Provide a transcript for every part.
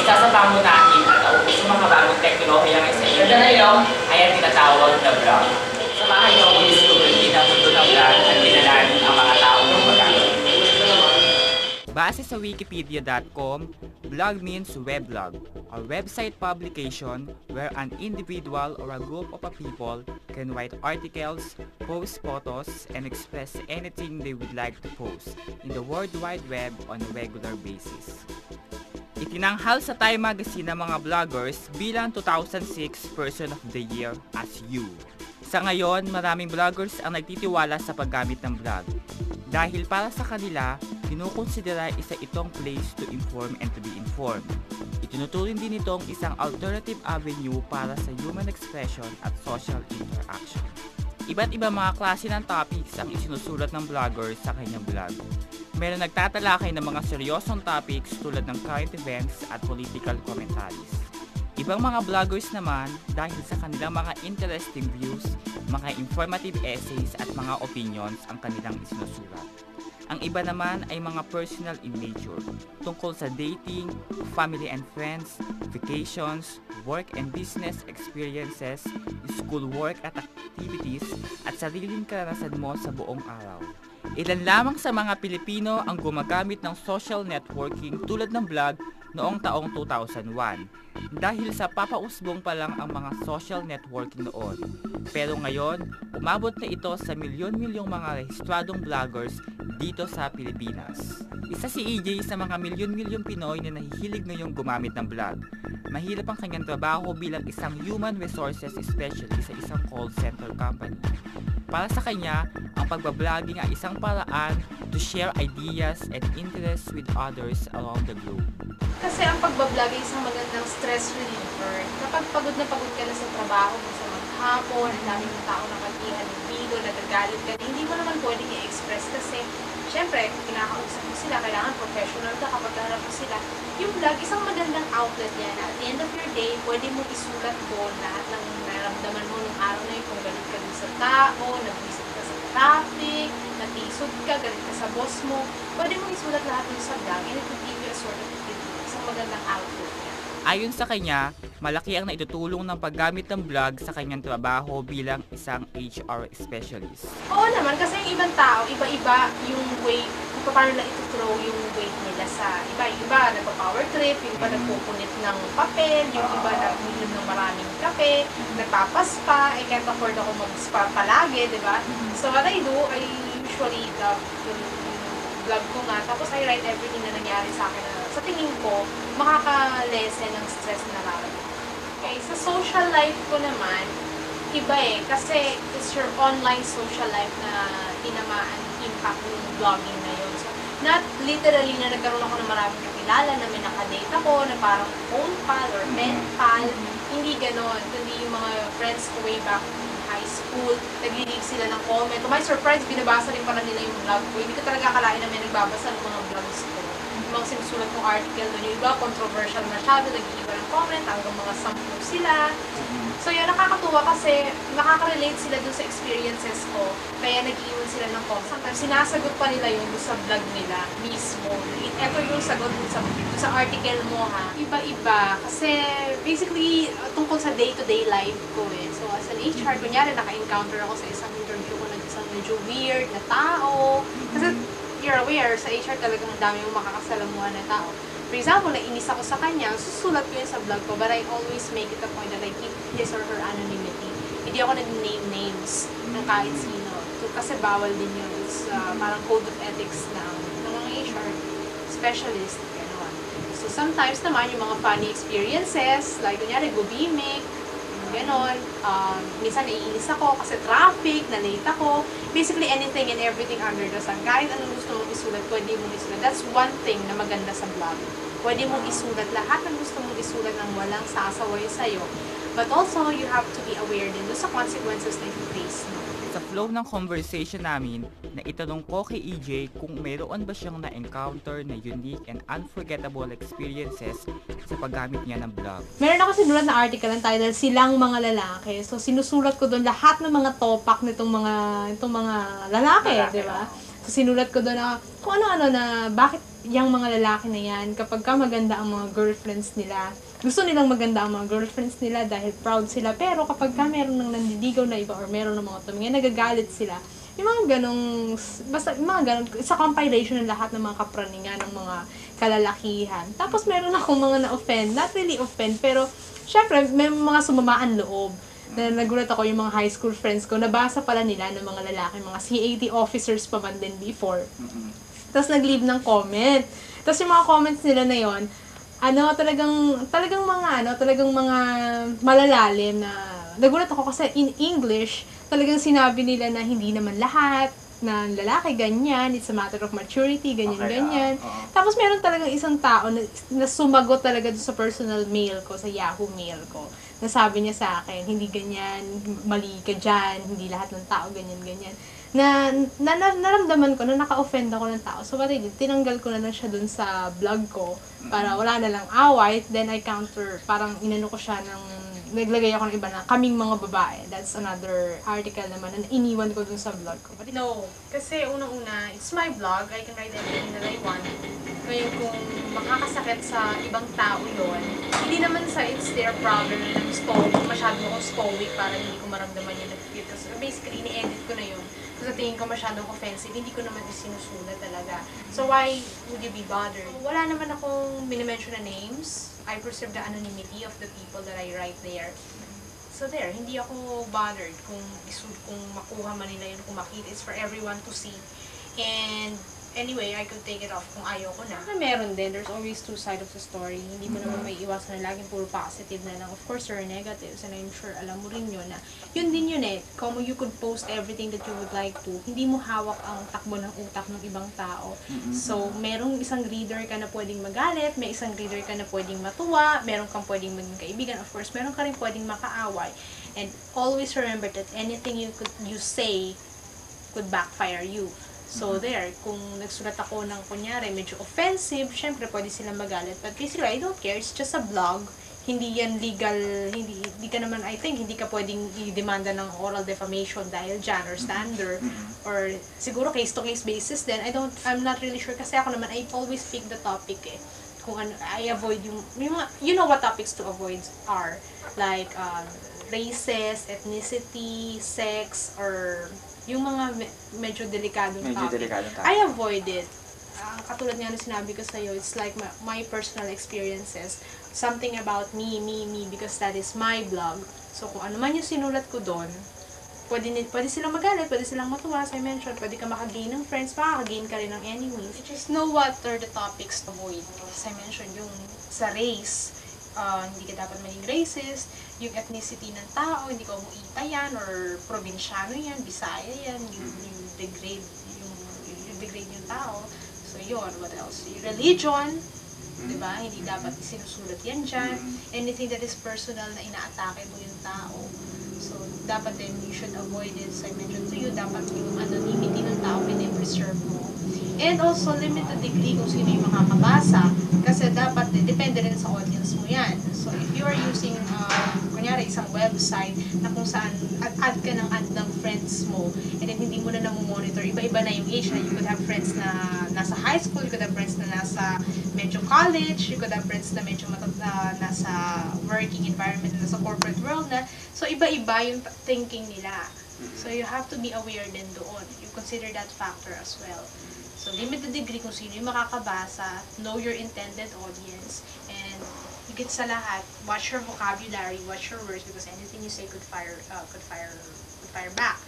isa sa pangunahin at nauuso mga bagong teknolohiya ngayon sa internet ay ang tinatawag na vlog. Samahan niyo ang discovery ng mundo ng vlog at kilalanin ang mga taong magagamit. Base sa wikipedia.com, blog means weblog, a website publication where an individual or a group of people can write articles, post photos, and express anything they would like to post in the World Wide Web on a regular basis. Itinanghal sa Time Magazine ng mga vloggers bilang 2006 Person of the Year as You. Sa ngayon, maraming vloggers ang nagtitiwala sa paggamit ng vlog. Dahil para sa kanila, kinukonsidera isa itong place to inform and to be informed. Itinuturing din itong isang alternative avenue para sa human expression at social interaction. Iba't iba mga klase ng topics ang isinusulat ng vloggers sa kanyang vlog. Meron nagtatalakay ng mga seryosong topics tulad ng current events at political commentaries. Ibang mga vloggers naman, dahil sa kanilang mga interesting views, mga informative essays at mga opinions ang kanilang isinusulat. Ang iba naman ay mga personal in nature, tungkol sa dating, family and friends, vacations, work and business experiences, schoolwork at activities, at sariling karanasan mo sa buong araw. Ilan lamang sa mga Pilipino ang gumagamit ng social networking tulad ng vlog noong taong 2001 dahil sa papausbong pa lang ang mga social networking noon. Pero ngayon, umabot na ito sa milyon-milyong mga rehistradong vloggers dito sa Pilipinas. Isa si EJ sa mga milyon-milyong Pinoy na nahihilig ngayong gumamit ng vlog. Mahirap ang kanyang trabaho bilang isang human resources specialist sa isang call center company. Para sa kanya, ang pagbabloging ay isang paraan to share ideas and interests with others around the globe. Kasi ang pagbablog ay isang magandang stress reliever. Kapag pagod ka na sa trabaho mo sa maghapon, ang daming ng tao nakagihan ng video, nagagalit ka, hindi mo naman pwedeng i-express kasi syempre, kinakausap mo sila, kailangan professional ka kapag harap mo sila. Yung vlog, isang magandang outlet yan. At the end of your day, pwede mo isulat doon lahat ng naramdaman mo nung araw na yun. Kung galit ka dun sa tao, nag-visit ka sa traffic, natisod ka, galit ka sa boss mo, pwede mo isulat lahat dun sa vlog and it will give you a sort of isang magandang outlet yan. Ayon sa kanya, malaki ang naitutulong ng paggamit ng vlog sa kanyang trabaho bilang isang HR specialist. Oo naman, kasi yung ibang tao, iba-iba yung way, kung paano na ito-throw yung weight nila sa iba. Yung iba nagpa-power trip, yung iba nagpupunit ng papel, yung iba nag-uminom ng maraming kape, nagpapaspa, can't afford ako mag-spa palagi, di ba? So what I do, I usually vlog ko nga, tapos I write everything na nangyari sa akin na sa tingin ko, makaka-lessen ng stress na nararamdaman. Okay, sa social life ko naman, iba kasi it's your online social life na tinamaan impact ng vlogging na yun. So, not literally na nagkaroon ako ng maraming kakilala na may nakadate ako, na parang phone pal or pen pal, hindi ganon. Kundi yung mga friends ko way back in high school, nag-leave sila ng comment. To my surprise, binabasa rin pala nila yung vlog ko. Hindi ko talaga akalain na may nagbabasa ng mga vlogs ko. Yung mga sinusulat kong article doon, yung iba, controversial masyado, nag-iiba ng comment, hanggang mga 10 sila. So yun, nakakatuwa kasi nakaka-relate sila dun sa experiences ko, kaya nag-iiwan sila ng comment. Sometimes sinasagot pa nila yun dun sa vlog nila mismo. Ito yung sagot dun sa article mo ha. Iba-iba. Kasi basically, tungkol sa day-to-day life ko eh. So as an HR, kunyari naka-encounter ako sa isang interview ko ng isang medyo weird na tao. Kasi you're aware, sa HR talagang ang dami mong makakasalamuhan na tao. For example, nainis ako sa kanya, susulat ko yun sa vlog ko, but I always make it a point that I keep his or her anonymity. Hindi ako nag-name names ng kahit sino. Kasi bawal din yun. It's parang code of ethics ng mga HR specialist. Gano'n. So sometimes naman, yung mga funny experiences, like kunyari, gubimik, gano'n. Minsan naiinis ako kasi traffic, na-late ako. Basically, anything and everything under the sun. Kahit anong gusto mong isulat, pwede mong isulat. That's one thing na maganda sa vlog. Pwede mong isulat lahat ng gusto mong isulat ng walang sasaway sa'yo. But also, you have to be aware din sa consequences na you face. Sa flow ng conversation namin, na itanong ko kay EJ kung mayroon ba siyang na-encounter na unique and unforgettable experiences sa paggamit niya ng vlog. Meron ako sinulat na article ng title, Silang Mga Lalaki. So, sinusulat ko doon lahat ng mga topak nitong mga lalaki, di ba? So, sinulat ko doon na kung ano-ano na bakit yung mga lalaki na yan, kapag ka maganda ang mga girlfriends nila, gusto nilang maganda ang mga girlfriends nila dahil proud sila. Pero kapag ka meron ng nandidigaw na iba or meron ng mga tumingin, nagagalit sila. Yung mga ganong, basta yung mga ganon, sa compilation ng lahat ng mga kapraningan ng mga kalalakihan. Tapos meron akong mga na-offend, not really offend, pero syempre may mga sumamaan loob. Na nagulat ako yung mga high school friends ko, nabasa pala nila ng mga lalaki, mga CAD officers pa man din before. Tapos nag-leave ng comment. Tapos yung mga comments nila na yon, talagang mga malalalim na nagulat ako kasi in English, talagang sinabi nila na hindi naman lahat na lalaki ganyan, it's a matter of maturity, ganyan. Tapos meron talagang isang tao na sumagot talaga sa personal mail ko, sa Yahoo mail ko. Nasabi niya sa akin, hindi ganyan, mali ka dyan, hindi lahat ng tao ganyan. Naramdaman ko na naka-offend ako ng tao. So what I did, tinanggal ko na lang siya dun sa vlog ko para wala na lang away. Then I parang inano ko siya naglagay ako ng iba na kaming mga babae. That's another article naman na iniwan ko dun sa vlog ko. But no, kasi unang-una, it's my vlog. I can write anything that I want. Ngayon kung makakasakit sa ibang tao yon, hindi naman it's their problem na masyado akong stoic para hindi ko maramdaman yung nag-feel. Kasi basically, ini-edit ko na yun. Kasi tingin ko masyadong offensive, hindi ko naman isinusulat talaga. So why would you be bothered? Wala naman akong minimension na names. I preserve the anonymity of the people that I write there. So there, hindi ako bothered kung makuha man nila yun, kung makita. It's for everyone to see. And anyway, I could take it off kung ayaw ko na. Meron din. There's always two sides of the story. Hindi mo naman may iwasan na laging puro positive na lang. Of course, there are negatives. And I'm sure alam mo rin yun na yun din yun eh. Kung you could post everything that you would like to, hindi mo hawak ang takbo ng utak ng ibang tao. So, merong isang reader ka na pwedeng magalit, may isang reader ka na pwedeng matuwa, meron kang pwedeng maging kaibigan. Of course, meron ka rin pwedeng makaaway. And always remember that anything you say could backfire you. So there, kung nagsulat ako ng kunyari, medyo offensive, syempre pwede silang magalit. But basically, I don't care. It's just a blog. Hindi yan legal, hindi ka naman, I think, hindi ka pwedeng i-demanda ng oral defamation dahil dyan, or slander, or siguro case-to-case basis then. I'm not really sure kasi ako naman, I always pick the topic eh. Kung ano, I avoid yung you know what topics to avoid are. Like, races, ethnicity, sex, or yung mga medyo delikadong topic. I avoid it. Katulad nga na sinabi ko sa'yo, it's like my personal experiences. Something about me, because that is my blog. So, kung ano man yung sinulat ko doon, pwede silang magalit, pwede silang matuwa, as I mentioned, pwede ka makagain ng friends, makakagain ka rin ng enemies. Just know what are the topics to avoid. As I mentioned, yung sa race, hindi ka dapat maging racist, yung ethnicity ng tao, hindi ko umuita yan, or probinsyano yan, Bisaya yan, yung degrade yung tao. So yun, what else? Yung religion, diba? Hindi dapat sinusulat yan dyan. Anything that is personal na inaatake mo yung tao. So, dapat din, you should avoid it. So, I mentioned to you, dapat yung anonymity ng tao, pinipreserve mo. And also, limited degree kung sino yung makakabasa. Kasi dapat, depende rin sa audience mo yan. So, if you are using, kunyari, isang website na kung saan add ka ng friends mo, and then hindi mo na monitor, iba-iba na yung age na you could have friends na nasa high school, you could have friends na nasa medyo college, you could have friends na medyo nasa working environment, nasa corporate world na. So, iba-iba yung thinking nila. So, you have to be aware din doon. You consider that factor as well. So, limited degree kung sino yung makakabasa, know your intended audience, and higit sa lahat, watch your vocabulary, watch your words, because anything you say could fire back.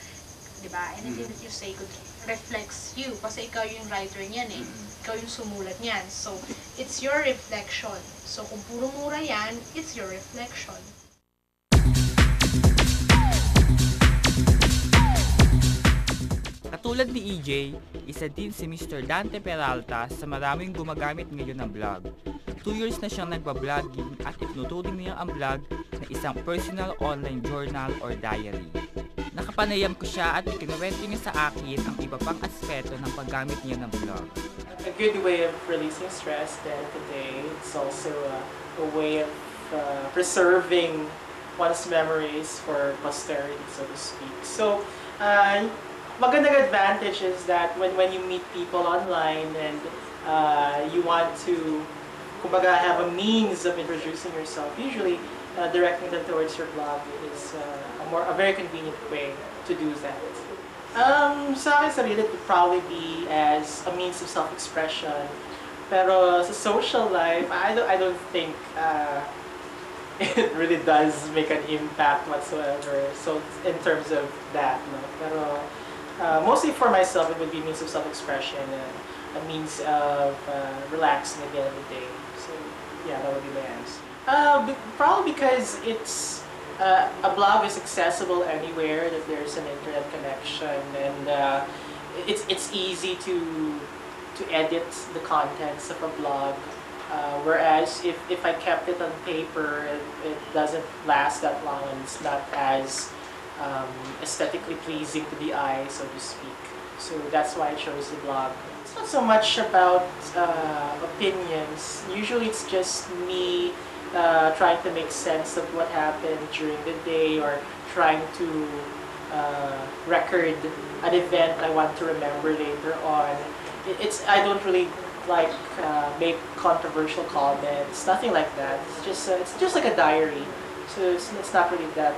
Diba? Anything that you say could reflects you, kasi ikaw yung writer niyan eh. Ikaw yung sumulat niyan. So, it's your reflection. So, kung puro mura yan, it's your reflection. Katulad ni EJ, isa din si Mr. Dante Peralta sa maraming gumagamit ngayon ng vlog. 2 years na siyang nagpa-vlogging at itinuturing niya ang vlog na isang personal online journal or diary. Nakapanayam ko siya at ikinuwento niya sa akin ang iba pang aspeto ng paggamit niya ng vlog. A good way of releasing stress then today. It's also a way of preserving one's memories for posterity, so to speak. So, magandang advantage is that when you meet people online and you want to, kumbaga, have a means of introducing yourself. Usually, directing them towards your blog is a very convenient way to do that. Sa akin sarili, it would probably be as a means of self-expression. Pero sa social life, I don't think it really does make an impact whatsoever. So in terms of that, no. Pero mostly for myself, it would be a means of self-expression and a means of relaxing at the end of the day. So yeah, that would be my answer. Probably because it's a blog is accessible anywhere that there's an internet connection, and it's easy to edit the contents of a blog. Whereas if I kept it on paper, it doesn't last that long, and it's not as aesthetically pleasing to the eye, so to speak. So that's why I chose the blog. It's not so much about opinions. Usually it's just me trying to make sense of what happened during the day, or trying to record an event I want to remember later on. I don't really like make controversial comments, nothing like that. It's just like a diary. So it's not really that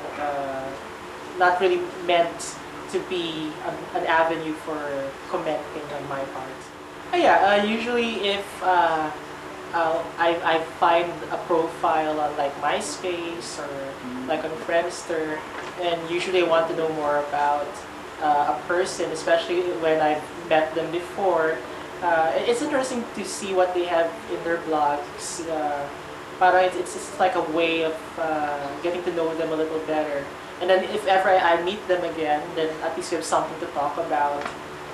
not really meant to be an avenue for commenting on my part. Usually if I find a profile on like MySpace or like on Friendster, and usually I want to know more about a person, especially when I've met them before. It's interesting to see what they have in their blogs. It's just like a way of getting to know them a little better. And then if ever I meet them again, then at least we have something to talk about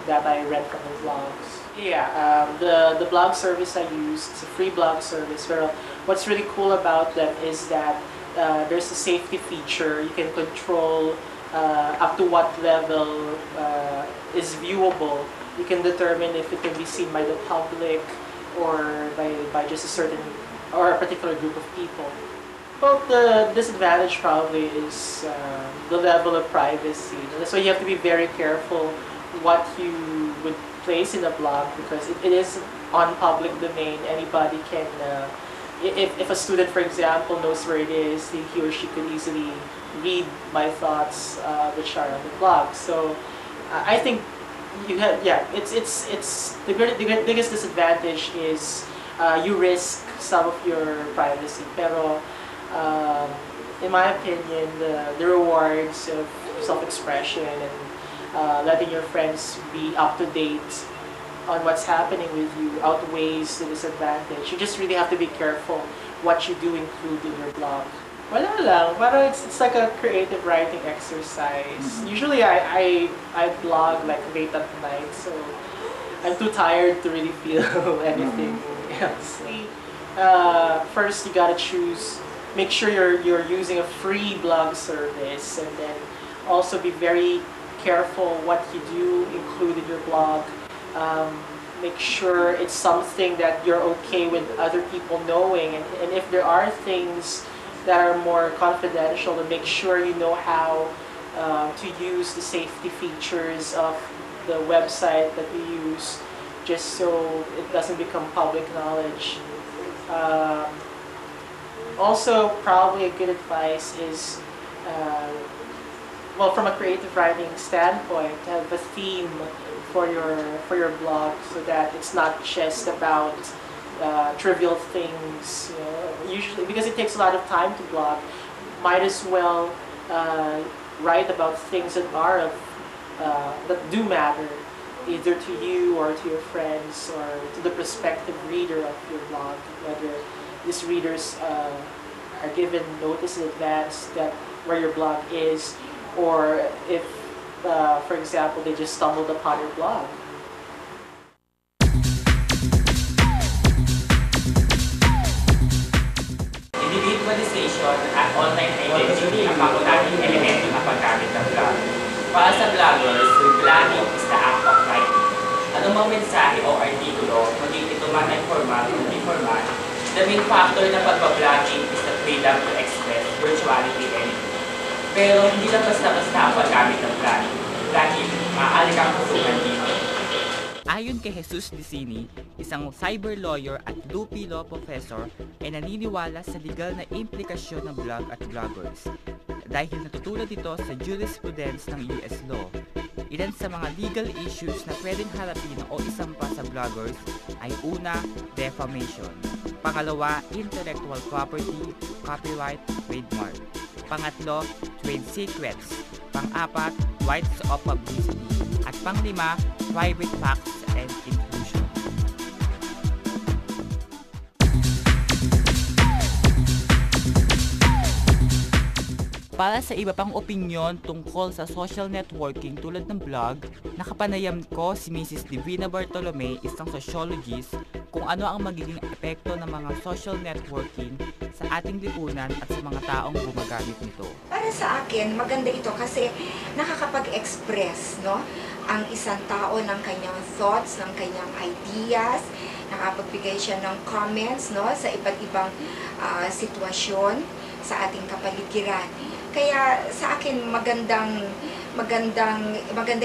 that I read from the blogs. The blog service I use, it's a free blog service. But what's really cool about them is that there's a safety feature. You can control up to what level is viewable. You can determine if it can be seen by the public or by just a certain or a particular group of people. Well, the disadvantage probably is the level of privacy. That's why you have to be very careful what you would place in a blog, because it is on public domain. Anybody can, if a student, for example, knows where it is, he or she could easily read my thoughts, which are on the blog. So I think you have, it's the biggest disadvantage is you risk some of your privacy. Pero in my opinion, the rewards of self-expression and letting your friends be up to date on what's happening with you outweighs the disadvantage. You just really have to be careful what you do include in your blog. Wala lang, parang it's like a creative writing exercise. Usually I blog like late at night, so I'm too tired to really feel anything else. First you gotta make sure you're using a free blog service, and then also be very careful what you do include in your blog. Make sure it's something that you're okay with other people knowing, and if there are things that are more confidential, then make sure you know how to use the safety features of the website that you use, just so it doesn't become public knowledge. Also, probably a good advice is, well, from a creative writing standpoint, have a theme for your blog, so that it's not just about trivial things. Usually, because it takes a lot of time to blog, might as well write about things that are that do matter, either to you or to your friends or to the prospective reader of your blog. Whether these readers are given notice in advance that where your blog is, or if, for example, they just stumbled upon your blog. Individualization at online identity ang pangunahing elemento ng paggamit ng blog. Para sa bloggers, blogging is the act of writing. Anumang mensahe o artikulo, maging ito man ay formal o hindi formal, the main factor ng pagpa-blogging is the freedom to express virtuality anything. Pero hindi lang basta-basta ang paggamit ng blogging. Dahil maaari kang kusuhan dito. Ayon kay Jesus Dicini, isang cyber lawyer at Lupi Law professor, ay naniniwala sa legal na implikasyon ng blog at bloggers. Dahil natutulad ito sa jurisprudence ng US law, ilan sa mga legal issues na pwedeng harapin o isampa sa bloggers ay una, defamation. Pangalawa, intellectual property, copyright, trademark. Pangatlo, trade secrets. Pang-apat, rights of publicity. At panglima, private facts and inclusion. Para sa iba pang opinyon tungkol sa social networking tulad ng blog, nakapanayam ko si Mrs. Divina Bartolome, isang sociologist, kung ano ang magiging epekto ng mga social networking sa ating lipunan at sa mga taong gumagamit nito. Para sa akin, maganda ito kasi nakakapag-express, no, ang isang tao ng kanyang thoughts, ng kanyang ideas, nakapagbigay siya ng comments, no, sa iba't ibang sitwasyon sa ating kapaligiran. Kaya sa akin maganda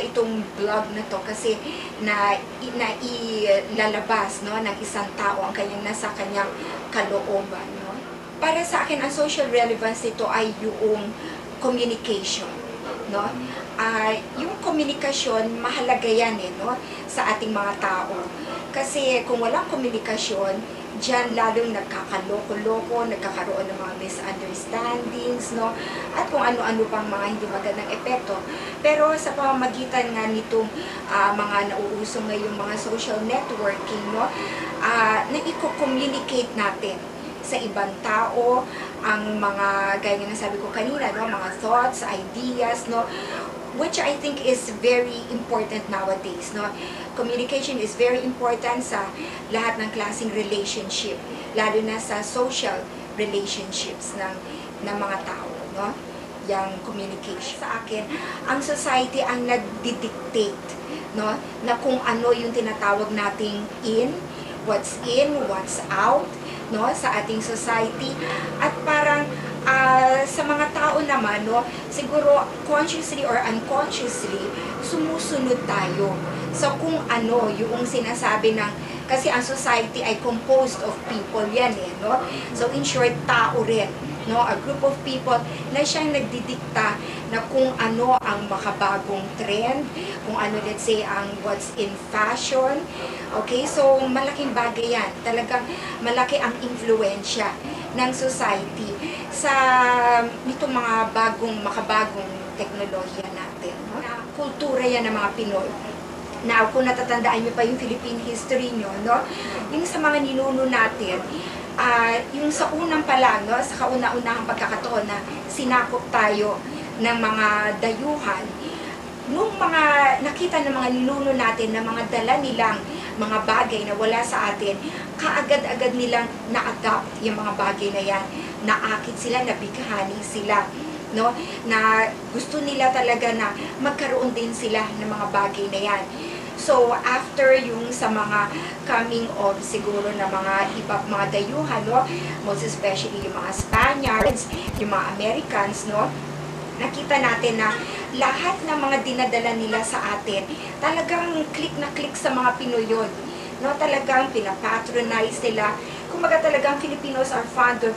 itong blog na to kasi na ilalabas, no, ng isang tao ang kanyang nasa kanyang kalooban, no. Para sa akin ang social relevance nito ay yung communication, no. Yung komunikasyon mahalaga yan no, sa ating mga tao. Kasi kung walang komunikasyon, diyan lalong nagkakaloko-loko, nagkakaroon ng mga misunderstandings, no? At kung ano-ano pang mga hindi magandang epekto. Pero sa pamamagitan nga nitong mga nauusong ngayong mga social networking, no? Na i-communicate natin sa ibang tao ang mga, gaya nga sabi ko kanina, no? Mga thoughts, ideas, no? Which I think is very important nowadays, no? Communication is very important sa lahat ng klaseng relationship, lalo na sa social relationships ng mga tao, no? Yang communication. Sa akin, ang society ang nagdidictate, no? Na kung ano yung tinatawag nating in, what's out, no? Sa ating society. At parang sa mga tao naman, no, siguro consciously or unconsciously, sumusunod tayo sa kung ano yung sinasabi ng, kasi ang society ay composed of people yan no? So in short, tao rin, no? A group of people na siyang nagdidikta na kung ano ang makabagong trend, kung ano, let's say, ang what's in fashion. Okay, so malaking bagay yan. Talagang malaki ang influensya ng society sa nitong mga makabagong teknolohiya natin, no? Na kultura yan ng mga Pinoy. Now, kung natatandaan nyo pa yung Philippine history nyo, no? Yung sa mga ninuno natin, yung sa unang pala, no? Sa kauna-unahang pagkakataon na sinakop tayo ng mga dayuhan, nung mga nakita ng mga ninuno natin na mga dala nilang mga bagay na wala sa atin, kaagad-agad nilang na-adapt yung mga bagay na yan. Naakit sila, nabighani sila, no? Na gusto nila talaga na magkaroon din sila ng mga bagay na yan. So, after yung sa mga coming of siguro na mga dayuhan, no? Most especially yung mga Spaniards, yung mga Americans, no? Nakita natin na lahat ng mga dinadala nila sa atin, talagang click na click sa mga Pinoy yun. No? Talagang pinapatronize nila. Kumbaga talagang Filipinos are fond of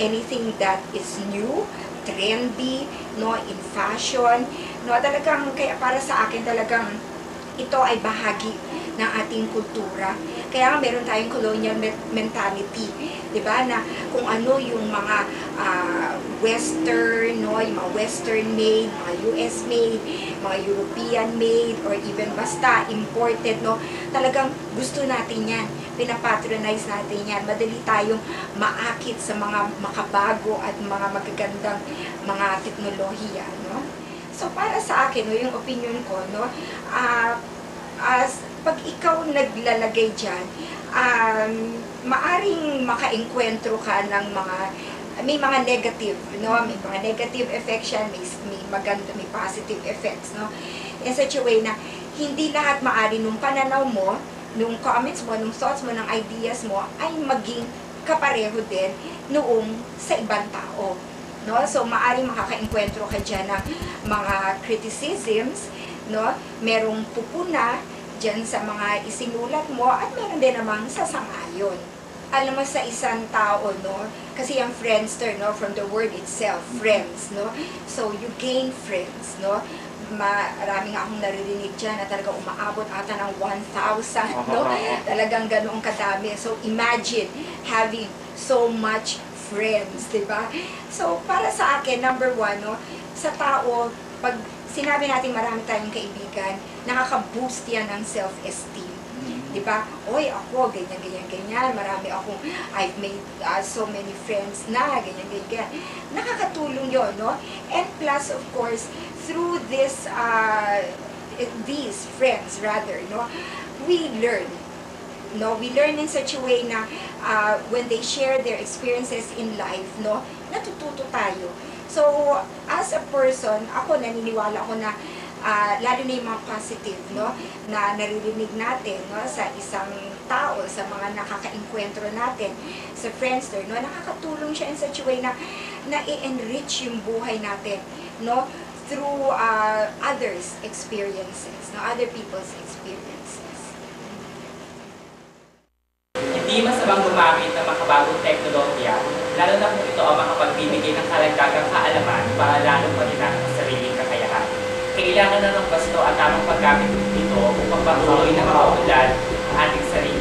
anything that is new, trendy, no? In fashion. No? Talagang, kaya para sa akin talagang ito ay bahagi ng ating kultura. Kaya meron tayong colonial mentality, 'di ba? Na kung ano yung mga western, no, yung mga western made, mga US made, mga European made, or even basta imported, no, talagang gusto natin 'yan. Pinapatronize natin 'yan. Madali tayong maakit sa mga makabago at mga magagandang mga teknolohiya, no? So para sa akin, no, yung opinion ko, no, pag ikaw naglalagay dyan, maaring makaengkwentro ka ng may mga negative, no? May mga negative effects yan, may maganda, may positive effects, no? In such a way na hindi lahat maari nung pananaw mo, nung comments mo, nung thoughts mo, ng ideas mo, ay maging kapareho din noong sa ibang tao, no? So maaring makakaengkwentro ka dyan ng mga criticisms, no? Merong pupuna dyan sa mga isinulat mo at meron din namang sasangayon. Alam mo sa isang tao, no? Kasi yung Friendster, no? From the word itself, friends, no? So, you gain friends, no? Marami nga akong naririnig dyan na talaga umaabot ata ng 1,000, no? Talagang ganoong kadami. So, imagine having so much friends, di ba? So, para sa akin, number one, no? Sa tao, pag sinabi natin marami tayong kaibigan, nakaka-boost yan ng self-esteem. Di ba? Oy, ako, ganyan, ganyan, ganyan. Marami akong, I've made so many friends na, ganyan, ganyan. Nakakatulong yon, no? And plus, of course, through this, these friends, rather, no? We learn. No? We learn in such a way na when they share their experiences in life, no? Natututo tayo. So, as a person, ako naniniwala ako na lalo na yung mga positive, no, na naririnig natin, no, sa isang tao, sa mga nakaka-enkwentro natin, sa Friendster, no, nakakatulong siya in such a way na i-enrich yung buhay natin, no, through others' experiences, no, other people's experiences. Hindi masamang gumamit ng makabagong teknolohiya, lalo na kung ito ang makapagbibigay ng karagdagang kaalaman para lalong maginang ang sariling kakayahan. Kailangan na ng basto at tamang paggamit nito upang patuloy na makaunlad ang ating sarili.